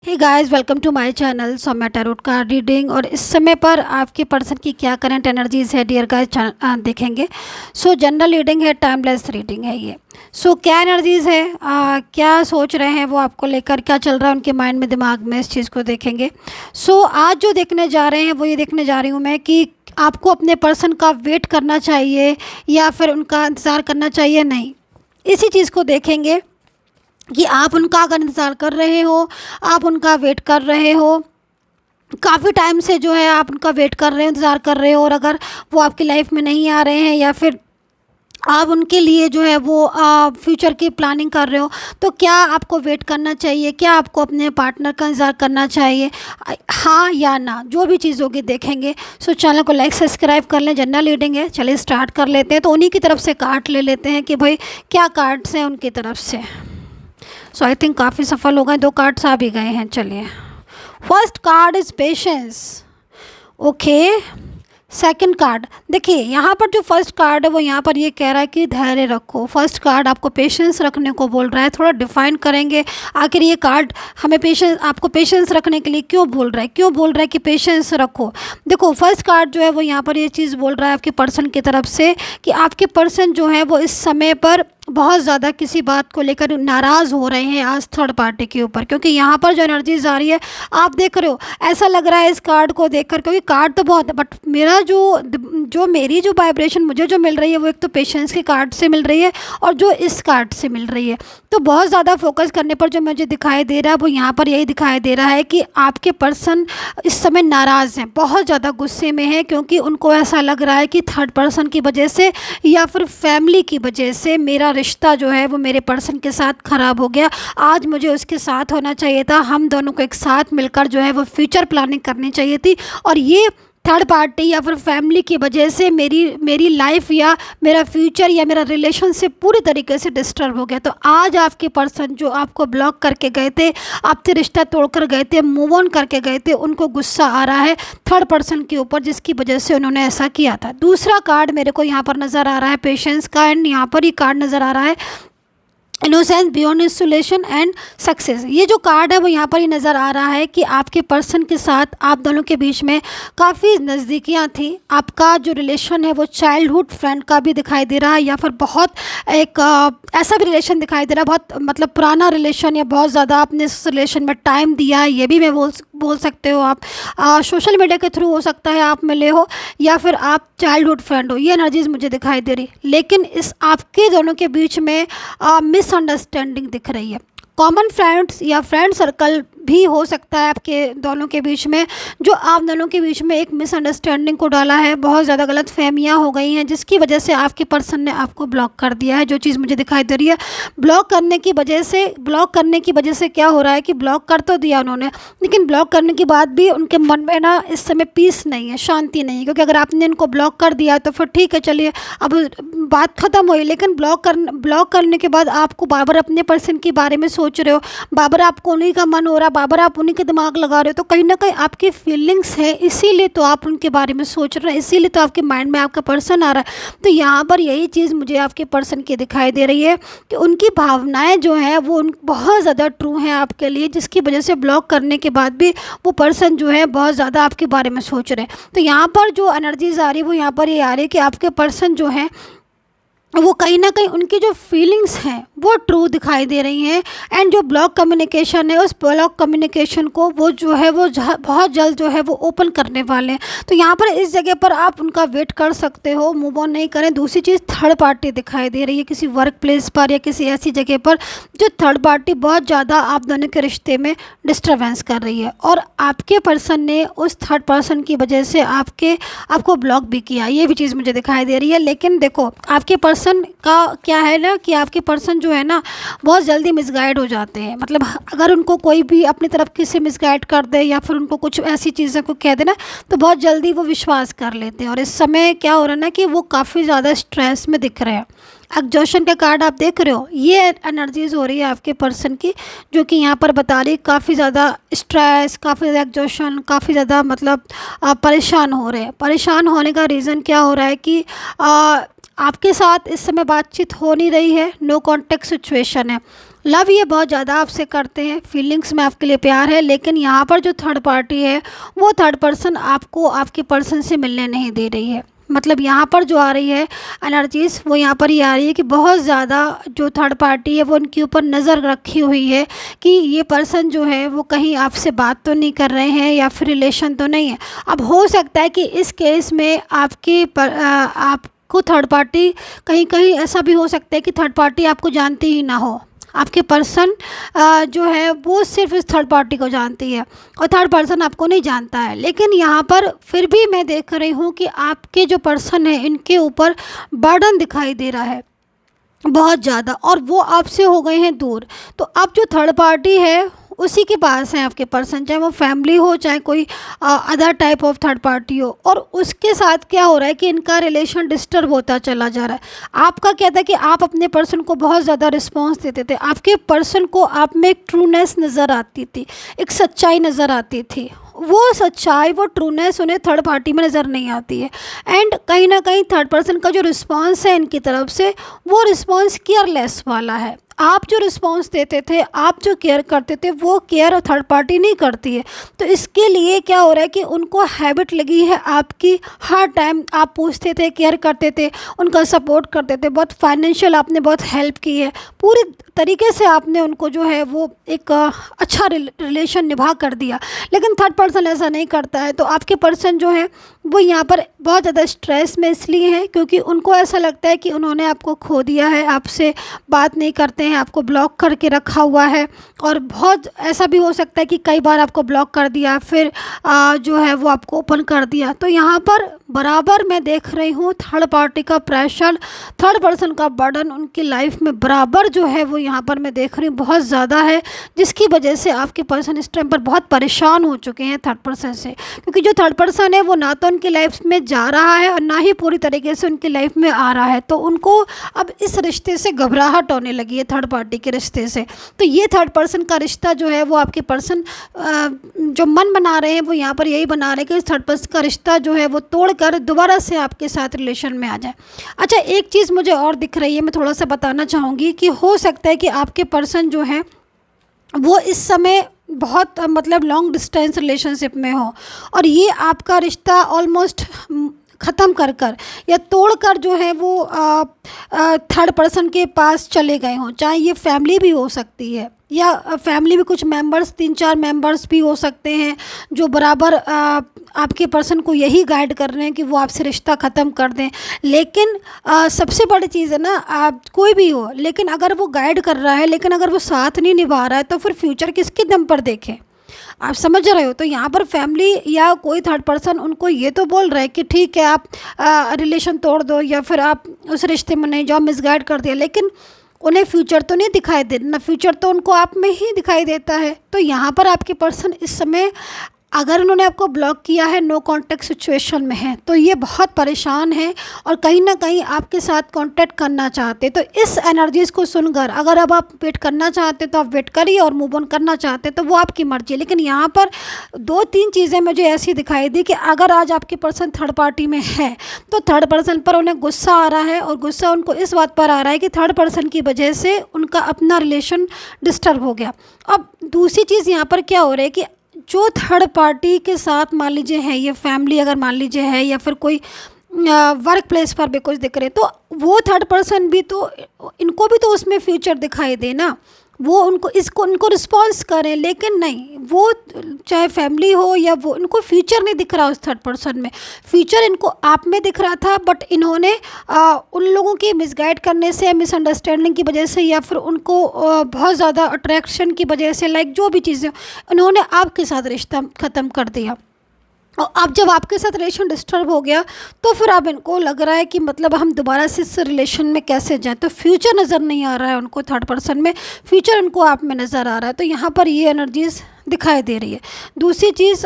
Hey guys, welcome to my channel Saumya tarot card reading. और इस समय पर आपके पर्सन की क्या करंट एनर्जीज है डियर गाइस देखेंगे। जनरल रीडिंग है, टाइमलेस रीडिंग है ये। क्या एनर्जीज है, क्या सोच रहे हैं वो आपको लेकर, क्या चल रहा है उनके माइंड में, दिमाग में, इस चीज़ को देखेंगे। आज जो देखने जा रहे हैं वो ये देखने जा रही हूँ मैं कि आपको अपने पर्सन का वेट करना चाहिए या फिर उनका इंतज़ार करना चाहिए, नहीं, इसी चीज़ को देखेंगे कि आप उनका अगर इंतज़ार कर रहे हो, आप उनका वेट कर रहे हो, काफ़ी टाइम से जो है आप उनका वेट कर रहे हो, इंतज़ार कर रहे हो, और अगर वो आपकी लाइफ में नहीं आ रहे हैं या फिर आप उनके लिए जो है वो फ्यूचर की प्लानिंग कर रहे हो, तो क्या आपको वेट करना चाहिए, क्या आपको अपने पार्टनर का इंतज़ार करना चाहिए, हाँ या ना, जो भी चीज़ होगी देखेंगे। चैनल को लाइक सब्सक्राइब कर लें। जनरल रीडिंग है, चलिए स्टार्ट कर लेते हैं। तो उन्हीं की तरफ से कार्ड ले लेते हैं कि भाई क्या कार्ड्स हैं उनकी तरफ से। आई थिंक काफ़ी सफल हो गए, 2 कार्ड्स आ भी गए हैं। चलिए, first card is patience. Okay, second card देखिए, यहाँ पर जो फर्स्ट कार्ड है वो यहाँ पर ये कह रहा है कि धैर्य रखो। फर्स्ट कार्ड आपको पेशेंस रखने को बोल रहा है। थोड़ा डिफाइन करेंगे आखिर ये कार्ड हमें आपको पेशेंस रखने के लिए क्यों बोल रहा है, क्यों बोल रहा है कि पेशेंस रखो। देखो, फर्स्ट कार्ड जो है वो यहाँ पर ये चीज़ बोल रहा है आपके पर्सन की तरफ से कि आपके पर्सन जो है वो इस समय पर बहुत ज़्यादा किसी बात को लेकर नाराज़ हो रहे हैं आज थर्ड पार्टी के ऊपर, क्योंकि यहाँ पर जो एनर्जीज आ रही है आप देख रहे हो, ऐसा लग रहा है इस कार्ड को देखकर, क्योंकि कार्ड तो बहुत है बट मेरा मेरी जो वाइब्रेशन मुझे जो मिल रही है वो एक तो पेशेंस के कार्ड से मिल रही है और जो इस कार्ड से मिल रही है। तो बहुत ज़्यादा फोकस करने पर जो मुझे दिखाई दे रहा है वो यहाँ पर यही दिखाई दे रहा है कि आपके पर्सन इस समय नाराज़ हैं, बहुत ज़्यादा गुस्से में हैं, क्योंकि उनको ऐसा लग रहा है कि थर्ड पर्सन की वजह से या फिर फैमिली की वजह से मेरा रिश्ता जो है वो मेरे पर्सन के साथ ख़राब हो गया। आज मुझे उसके साथ होना चाहिए था, हम दोनों को एक साथ मिलकर जो है वो फ्यूचर प्लानिंग करनी चाहिए थी, और ये थर्ड पार्टी या फिर फैमिली की वजह से मेरी लाइफ या मेरा फ्यूचर या मेरा रिलेशनशिप पूरी तरीके से डिस्टर्ब हो गया। तो आज आपके पर्सन जो आपको ब्लॉक करके गए थे, आपसे रिश्ता तोड़कर गए थे, मूव ऑन करके गए थे, उनको गुस्सा आ रहा है थर्ड पर्सन के ऊपर, जिसकी वजह से उन्होंने ऐसा किया था। दूसरा कार्ड मेरे को यहाँ पर नज़र आ रहा है पेशेंस का, एंड यहाँ पर ही कार्ड नज़र आ रहा है innocence beyond insulation and success. ये जो कार्ड है वो यहाँ पर ही नज़र आ रहा है कि आपके पर्सन के साथ आप दोनों के बीच में काफ़ी नज़दीकियाँ थी। आपका जो रिलेशन है वो चाइल्डहुड फ्रेंड का भी दिखाई दे रहा है, या फिर बहुत एक ऐसा भी रिलेशन दिखाई दे रहा है, बहुत मतलब पुराना रिलेशन, या बहुत ज़्यादा आपने इस रिलेशन में टाइम दिया है, ये भी मैं बोल सकते हो आप। सोशल मीडिया के थ्रू हो सकता है आप मिले हो, या फिर आप चाइल्डहुड फ्रेंड हो, ये एनर्जीज मुझे दिखाई दे रही। लेकिन इस आपके दोनों के बीच में मिसअंडरस्टैंडिंग दिख रही है। कॉमन फ्रेंड्स या फ्रेंड सर्कल भी हो सकता है आपके दोनों के बीच में, जो आप दोनों के बीच में एक मिसअंडरस्टैंडिंग को डाला है, बहुत ज़्यादा गलत फहमियाँ हो गई हैं, जिसकी वजह से आपके पर्सन ने आपको ब्लॉक कर दिया है। जो चीज़ मुझे दिखाई दे रही है, ब्लॉक करने की वजह से क्या हो रहा है कि ब्लॉक कर तो दिया उन्होंने, लेकिन ब्लॉक करने के बाद भी उनके मन में ना इस समय पीस नहीं है, शांति नहीं है। क्योंकि अगर आपने इनको ब्लॉक कर दिया तो फिर ठीक है, चलिए अब बात ख़त्म हुई, लेकिन ब्लॉक करने के बाद आपको बार बार अपने पर्सन के बारे में सोच रहे हो, बार बार आपको उन्हीं का मन हो रहा है, बार बार आप उन्हीं के दिमाग लगा रहे हो, तो कहीं ना कहीं आपकी फीलिंग्स है, इसीलिए तो आप उनके बारे में सोच रहे हैं, इसीलिए तो आपके माइंड में आपका पर्सन आ रहा है। तो यहाँ पर यही चीज़ मुझे आपके पर्सन की दिखाई दे रही है कि उनकी भावनाएं जो हैं वो बहुत ज़्यादा ट्रू हैं आपके लिए, जिसकी वजह से ब्लॉक करने के बाद भी वो पर्सन जो है बहुत ज़्यादा आपके बारे में सोच रहे हैं। तो यहाँ पर जो एनर्जीज आ रही है वो यहाँ पर ये आ रही है कि आपके पर्सन जो हैं वो कहीं ना कहीं उनकी जो फीलिंग्स हैं वो ट्रू दिखाई दे रही हैं, एंड जो ब्लॉक कम्युनिकेशन है उस ब्लॉक कम्युनिकेशन को वो जो है वो बहुत जल्द जो है वो ओपन करने वाले हैं। तो यहाँ पर इस जगह पर आप उनका वेट कर सकते हो, मूव ऑन नहीं करें। दूसरी चीज़, थर्ड पार्टी दिखाई दे रही है किसी वर्क प्लेस पर या किसी ऐसी जगह पर जो थर्ड पार्टी बहुत ज़्यादा आप दोनों के रिश्ते में डिस्टर्बेंस कर रही है, और आपके पर्सन ने उस थर्ड पर्सन की वजह से आपको ब्लॉक भी किया, ये भी चीज़ मुझे दिखाई दे रही है। लेकिन देखो, आपके पर्सन का क्या है ना कि आपके पर्सन जो है ना बहुत जल्दी मिसगाइड हो जाते हैं। मतलब अगर उनको कोई भी अपनी तरफ किसी मिसगाइड कर दे या फिर उनको कुछ ऐसी चीज़ें को कह देना, तो बहुत जल्दी वो विश्वास कर लेते हैं। और इस समय क्या हो रहा है ना कि वो काफ़ी ज़्यादा स्ट्रेस में दिख रहे हैं। एग्जॉशन का कार्ड आप देख रहे हो, ये एनर्जीज हो रही है आपके पर्सन की, जो कि यहाँ पर बता रही है काफ़ी ज़्यादा स्ट्रेस, काफ़ी ज़्यादा एग्जॉशन, काफ़ी ज़्यादा मतलब परेशान हो रहे हैं। परेशान होने का रीज़न क्या हो रहा है कि आपके साथ इस समय बातचीत हो नहीं रही है, नो कॉन्टेक्ट सिचुएशन है। लव ये बहुत ज़्यादा आपसे करते हैं, फीलिंग्स में आपके लिए प्यार है, लेकिन यहाँ पर जो थर्ड पार्टी है वो थर्ड पर्सन आपको आपके पर्सन से मिलने नहीं दे रही है। मतलब यहाँ पर जो आ रही है एनर्जीज़ वो यहाँ पर ये आ रही है कि बहुत ज़्यादा जो थर्ड पार्टी है वो उनके ऊपर नज़र रखी हुई है कि ये पर्सन जो है वो कहीं आपसे बात तो नहीं कर रहे हैं या फिर रिलेशन तो नहीं है। अब हो सकता है कि इस केस में आपको थर्ड पार्टी कहीं कहीं ऐसा भी हो सकता है कि थर्ड पार्टी आपको जानती ही ना हो। आपके पर्सन जो है वो सिर्फ इस थर्ड पार्टी को जानती है और थर्ड पर्सन आपको नहीं जानता है। लेकिन यहाँ पर फिर भी मैं देख रही हूँ कि आपके जो पर्सन है इनके ऊपर बर्डन दिखाई दे रहा है बहुत ज़्यादा, और वो आपसे हो गए हैं दूर। तो अब जो थर्ड पार्टी है उसी के पास है आपके पर्सन, चाहे वो फैमिली हो चाहे कोई other type of third party हो, और उसके साथ क्या हो रहा है कि इनका रिलेशन डिस्टर्ब होता चला जा रहा है। आपका क्या था कि आप अपने पर्सन को बहुत ज़्यादा रिस्पॉन्स देते थे, आपके पर्सन को आप में एक ट्रूनेस नज़र आती थी, एक सच्चाई नज़र आती थी। वो सच्चाई वो ट्रूनेस उन्हें थर्ड पार्टी में नज़र नहीं आती है। एंड कहीं ना कहीं थर्ड पर्सन का जो रिस्पॉन्स है इनकी तरफ से वो रिस्पॉन्स केयरलेस वाला है। आप जो रिस्पॉन्स देते थे, आप जो केयर करते थे, वो केयर थर्ड पार्टी नहीं करती है। तो इसके लिए क्या हो रहा है कि उनको हैबिट लगी है आपकी, हर टाइम आप पूछते थे, केयर करते थे, उनका सपोर्ट करते थे, बहुत फाइनेंशियल आपने बहुत हेल्प की है, पूरी तरीके से आपने उनको जो है वो एक अच्छा रिलेशन निभा कर दिया। लेकिन थर्ड पर्सन ऐसा नहीं करता है। तो आपके पर्सन जो है वो यहाँ पर बहुत ज़्यादा स्ट्रेस में इसलिए हैं क्योंकि उनको ऐसा लगता है कि उन्होंने आपको खो दिया है, आपसे बात नहीं करते हैं, आपको ब्लॉक करके रखा हुआ है। और बहुत ऐसा भी हो सकता है कि कई बार आपको ब्लॉक कर दिया, फिर जो है वो आपको ओपन कर दिया। तो यहाँ पर बराबर मैं देख रही हूँ थर्ड पार्टी का प्रेशर, थर्ड पर्सन का बर्डन उनकी लाइफ में बराबर जो है वो यहाँ पर मैं देख रही हूँ बहुत ज़्यादा है, जिसकी वजह से आपके पर्सन इस टाइम पर बहुत परेशान हो चुके हैं थर्ड पर्सन से। क्योंकि जो थर्ड पर्सन है वो ना तो उनकी लाइफ में जा रहा है और ना ही पूरी तरीके से उनकी लाइफ में आ रहा है। तो उनको अब इस रिश्ते से घबराहट होने लगी है, थर्ड पार्टी के रिश्ते से। तो ये थर्ड पर्सन का रिश्ता जो है वो आपके पर्सन जो मन बना रहे हैं वो यहाँ पर यही बना रहे हैं कि इस थर्ड पर्सन का रिश्ता जो है वो तोड़कर दोबारा से आपके साथ रिलेशन में आ जाए। अच्छा, एक चीज़ मुझे और दिख रही है, मैं थोड़ा सा बताना चाहूँगी कि हो सकता है कि आपके पर्सन जो है वो इस समय बहुत मतलब लॉन्ग डिस्टेंस रिलेशनशिप में हो और ये आपका रिश्ता ऑलमोस्ट ख़त्म कर या तोड़कर जो है वो थर्ड पर्सन के पास चले गए हों। चाहे ये फैमिली भी हो सकती है या फैमिली में कुछ मेंबर्स, 3-4 मेंबर्स भी हो सकते हैं जो बराबर आपके पर्सन को यही गाइड कर रहे हैं कि वो आपसे रिश्ता ख़त्म कर दें। लेकिन सबसे बड़ी चीज़ है ना, आप कोई भी हो, लेकिन अगर वो गाइड कर रहा है लेकिन अगर वो साथ नहीं निभा रहा है तो फिर फ्यूचर किसके दम पर देखें, आप समझ रहे हो। तो यहाँ पर फैमिली या कोई थर्ड पर्सन उनको ये तो बोल रहा है कि ठीक है आप रिलेशन तोड़ दो या फिर आप उस रिश्ते में नहीं जाओ, मिसगाइड कर दिया, लेकिन उन्हें फ्यूचर तो नहीं दिखाई देना, फ्यूचर तो उनको आप में ही दिखाई देता है। तो यहाँ पर आपके पर्सन इस समय अगर उन्होंने आपको ब्लॉक किया है, नो कांटेक्ट सिचुएशन में है, तो ये बहुत परेशान है और कहीं ना कहीं आपके साथ कांटेक्ट करना चाहते। तो इस एनर्जीज़ को सुनकर अगर अब आप वेट करना चाहते तो आप वेट करिए और मूव ऑन करना चाहते तो वो आपकी मर्जी है। लेकिन यहाँ पर 2-3 चीज़ें मुझे ऐसी दिखाई दी कि अगर आज आपके पर्सन थर्ड पार्टी में है तो थर्ड पर्सन पर उन्हें गुस्सा आ रहा है, और गुस्सा उनको इस बात पर आ रहा है कि थर्ड पर्सन की वजह से उनका अपना रिलेशन डिस्टर्ब हो गया। अब दूसरी चीज़ यहाँ पर क्या हो रहा है कि जो थर्ड पार्टी के साथ मान लीजिए है, ये फैमिली अगर मान लीजिए है या फिर कोई वर्क प्लेस पर भी कुछ दिख रहे, तो वो थर्ड पर्सन भी तो इनको भी तो उसमें फ्यूचर दिखाई दे ना, वो उनको रिस्पॉन्स करें। लेकिन नहीं, वो चाहे फैमिली हो या वो, इनको फ्यूचर नहीं दिख रहा उस थर्ड पर्सन में, फ्यूचर इनको आप में दिख रहा था। बट इन्होंने उन लोगों की मिसगाइड करने से, मिसअंडरस्टैंडिंग की वजह से या फिर उनको बहुत ज़्यादा अट्रैक्शन की वजह से, लाइक जो भी चीज़ें, इन्होंने आपके साथ रिश्ता ख़त्म कर दिया। और अब जब आपके साथ रिलेशन डिस्टर्ब हो गया तो फिर अब इनको लग रहा है कि मतलब हम दोबारा से इस रिलेशन में कैसे जाएं। तो फ्यूचर नज़र नहीं आ रहा है उनको थर्ड पर्सन में, फ्यूचर उनको आप में नज़र आ रहा है। तो यहाँ पर ये एनर्जीज़ दिखाई दे रही है। दूसरी चीज़,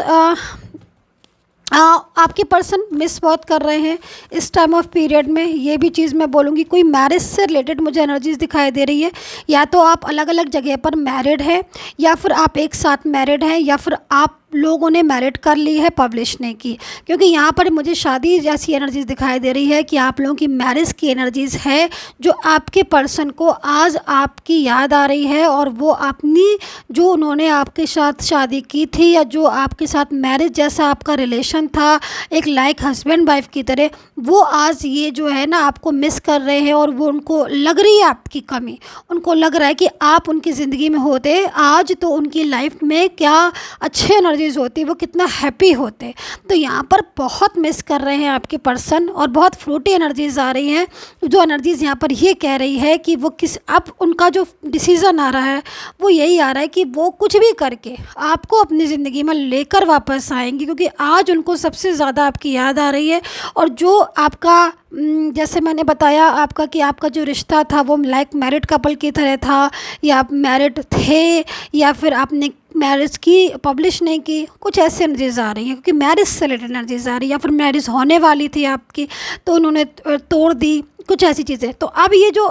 आपके पर्सन मिस बहुत कर रहे हैं इस टाइम ऑफ पीरियड में, ये भी चीज़ मैं बोलूँगी। कोई मैरिज से रिलेटेड मुझे एनर्जीज़ दिखाई दे रही है, या तो आप अलग अलग जगह पर मैरिड हैं या फिर आप एक साथ मैरिड हैं या फिर आप लोगों ने मैरिट कर ली है, पब्लिश नहीं की, क्योंकि यहाँ पर मुझे शादी जैसी एनर्जीज दिखाई दे रही है कि आप लोगों की मैरिज की एनर्जीज है, जो आपके पर्सन को आज आपकी याद आ रही है और वो अपनी जो उन्होंने आपके साथ शादी की थी या जो आपके साथ मैरिज जैसा आपका रिलेशन था, एक लाइक हस्बैंड वाइफ की तरह, वो आज ये जो है ना आपको मिस कर रहे हैं और वो उनको लग रही है आपकी कमी, उनको लग रहा है कि आप उनकी ज़िंदगी में होते आज तो उनकी लाइफ में क्या अच्छे एनर्जीज होती, वो कितना हैप्पी होते। तो यहाँ पर बहुत मिस कर रहे हैं आपके पर्सन और बहुत फ्रूटी एनर्जीज आ रही हैं, जो एनर्जीज यहाँ पर ये कह रही है कि वो अब उनका जो डिसीज़न आ रहा है वो यही आ रहा है कि वो कुछ भी करके आपको अपनी ज़िंदगी में लेकर वापस आएंगी, क्योंकि आज उनको सबसे ज़्यादा आपकी याद आ रही है। और जो आपका जैसे मैंने बताया आपका कि आपका जो रिश्ता था वो लाइक मैरिड कपल की तरह था, या आप मैरिड थे या फिर आपने मैरिज की पब्लिश नहीं की, कुछ ऐसे एनर्जीज आ रही हैं, क्योंकि मैरिज से रिलेटेड एनर्जीज आ रही है, या फिर मैरिज होने वाली थी आपकी तो उन्होंने तोड़ दी, कुछ ऐसी चीज़ें। तो अब ये जो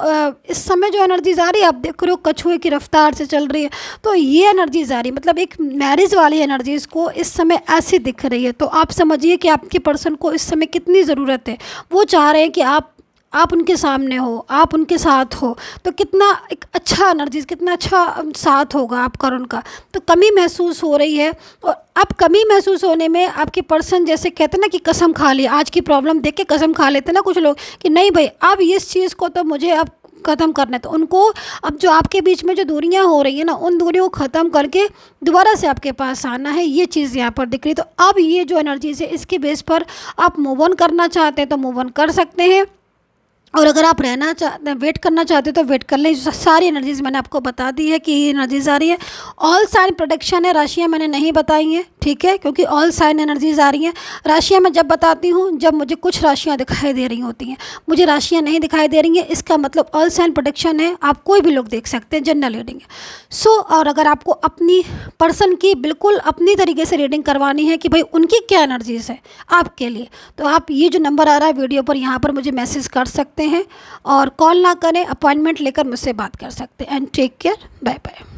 इस समय जो एनर्जीज आ रही है, आप देख रहे हो कछुए की रफ्तार से चल रही है, तो ये एनर्जीज आ रही है, मतलब एक मैरिज वाली एनर्जीज को इस समय ऐसी दिख रही है। तो आप समझिए कि आपके पर्सन को इस समय कितनी ज़रूरत है, वो चाह रहे हैं कि आप उनके सामने हो, आप उनके साथ हो, तो कितना एक अच्छा एनर्जीज, कितना अच्छा साथ होगा आपका और उनका। तो कमी महसूस हो रही है, और अब कमी महसूस होने में आपके पर्सन जैसे कहते हैं ना कि कसम खा ली, आज की प्रॉब्लम देख के कसम खा लेते हैं ना कुछ लोग कि नहीं भाई अब इस चीज़ को तो मुझे अब ख़त्म करना है। तो उनको अब जो आपके बीच में जो दूरियां हो रही हैं ना, उन दूरियों को ख़त्म करके दोबारा से आपके पास आना है, ये चीज़ यहाँ पर दिख रही है। तो अब ये जो एनर्जीज है इसके बेस पर आप मूव ऑन करना चाहते हैं तो मूव ऑन कर सकते हैं, और अगर आप रहना चाहते हैं, वेट करना चाहते हो तो वेट कर लें। सारी एनर्जीज मैंने आपको बता दी है कि ये एनर्जीज आ रही है। ऑल साइन प्रोटेक्शन है, राशियाँ मैंने नहीं बताई हैं, ठीक है, क्योंकि ऑल साइन एनर्जीज आ रही हैं। राशियाँ मैं जब बताती हूँ जब मुझे कुछ राशियाँ दिखाई दे रही होती हैं, मुझे राशियाँ नहीं दिखाई दे रही हैं, इसका मतलब ऑल साइन प्रोटेक्शन है, आप कोई भी लोग देख सकते हैं, जनरल रीडिंग है। और अगर आपको अपनी पर्सन की बिल्कुल अपनी तरीके से रीडिंग करवानी है कि भाई उनकी क्या एनर्जीज है आपके लिए, तो आप ये जो नंबर आ रहा है वीडियो पर, यहाँ पर मुझे मैसेज कर सकते हैं और कॉल ना करें, अपॉइंटमेंट लेकर मुझसे बात कर सकते हैं। And take care, bye bye.